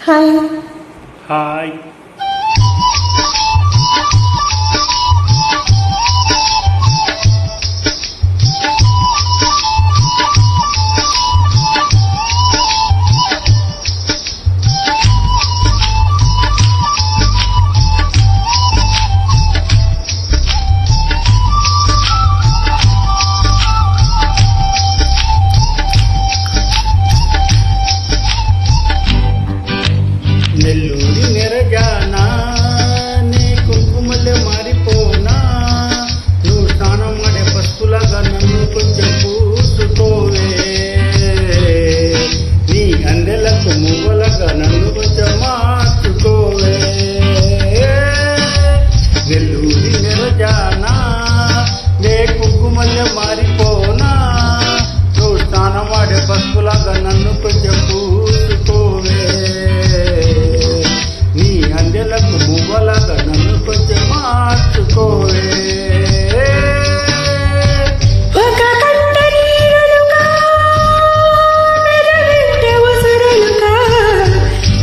Hi. Hi. నెల్లూరి నెరజానా నీ కుంకుమల్లె మారిపోనా, నువ్వు స్నానం ఆడే పసుపులాగా నన్ను కొంచెం పూసుకోవే, నీ అందెలకు మువ్వలాగా నన్ను కొంచెం మార్చుకోవే. నెల్లూరి నెరజానా నీ కుంకుమల్లె మారిపోనా, నువ్వు స్నానం ఆడే పసుపులాగా నన్ను కొంచెం పూసుకోవే, నీ అందెలకు మువ్వలాగా నన్ను కొంచెం మార్చుకోవే. ఒక కంట నీరులుగా మెదవింట ఉసురులుగా,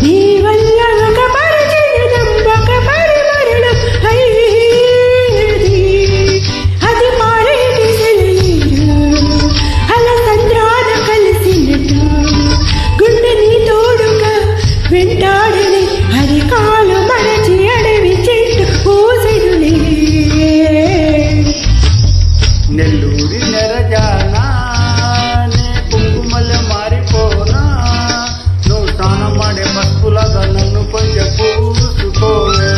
నీ వల్ల ఒక పరిచయం ఒక పరిమళం అయ్యేది. అది మారేటి సెలయేరు అలసంద్రాన కలిసినట, గుండె నీ తోడుగా వెంటాడని అది కాలు మరచి అడవి చెట్టు పూసిడులే. నెల్లూరి నెరజానా నీ కుంకుమల్లె మారిపోనా, నువ్వు స్నానం ఆడే పసుపులాగా నన్ను కొంచెం పూసుకోవే,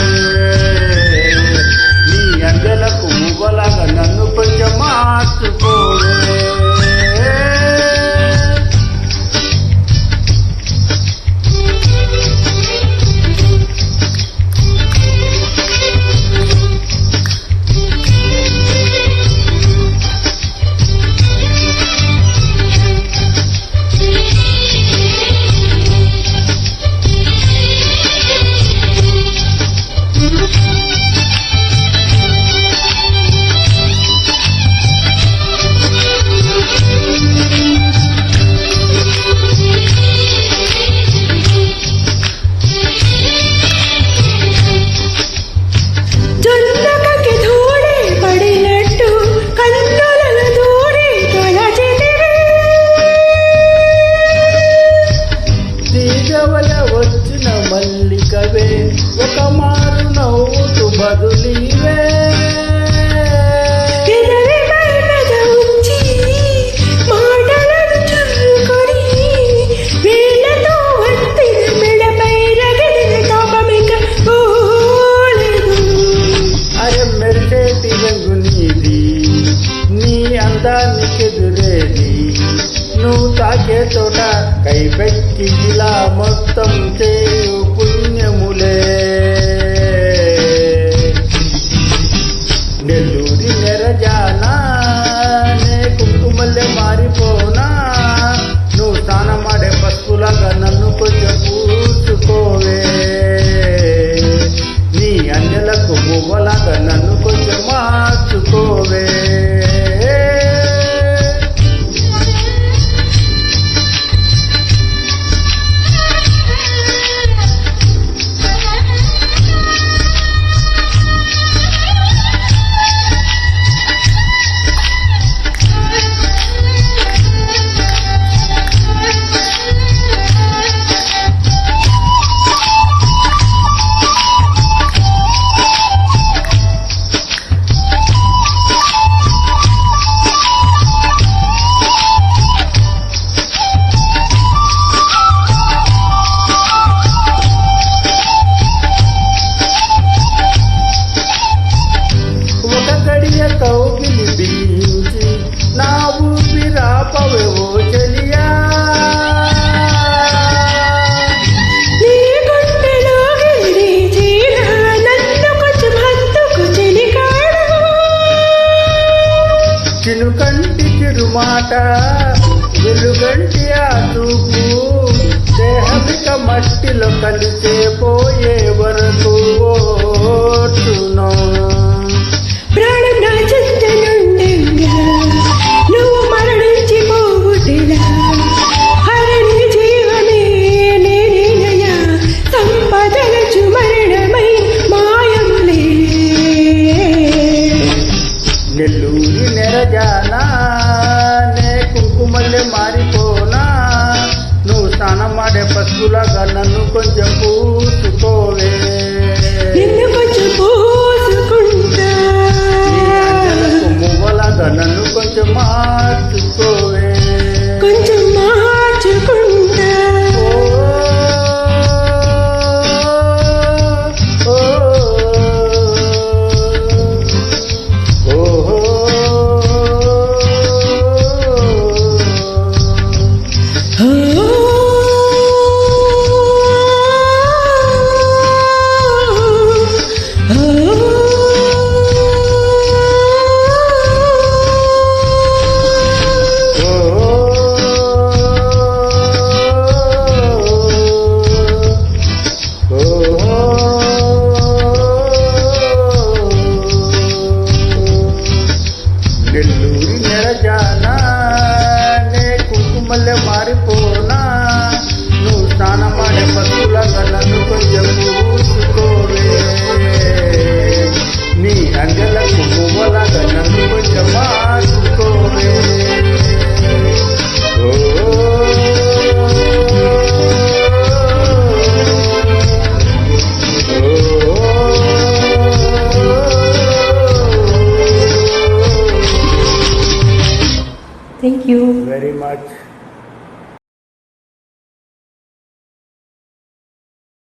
నీ అందెలకు మువ్వలాగా నన్ను కొంచెం మార్చుకోవే. జొన్నకకి ధూళి పడినట్టు కన్నులలో ధూళి తలచితివి. తీగవల వచ్చిన మల్లికవే ఒక మారు నవ్వుతూ బదులీవే, పెదవి పైన ఉంచి మాటలను చురుకొని, వేళ్ళతో వత్తిన మెడపై రగిలిన తాపమిక పోలేదు. అరే మెరిసేటి రంగు నీది, నీ అందానికెదురేది, నువ్వు తాకే చోట కైపెట్టి ఇలా మొత్తం చేయు పుణ్యములే. నెల్లూరి నెరజానా నే కుంకుమల్లె మారిపోనా, నువ్వు స్నానం ఆడే పసుపులాగా నన్ను కొంచెం పూసుకోవే, నీ అందెలకు మువ్వలాగా నన్ను కొంచెం మార్చుకోవే. స్నానం ఆడే పసుపులాగా నన్ను కొంచెం పూసుకోవే నిన్ను కొంచెం పూసుకుంటా నీ అంజలకు మువ్వలాగా నన్ను కొంచెం మార్చుకోవే కొంచెం మార్చుకుంటా నెల్లూరి నెరజానా నే కుంకుమల్లె మారిపోనా నువ్వు స్నానమాడే పసుపులాగా నన్ను కొంచెం పూసుకోవే నీ అంజలకు పువ్వలాగా నన్ను కొంచెం మార్చుకోవే ఓ Thank you. very much.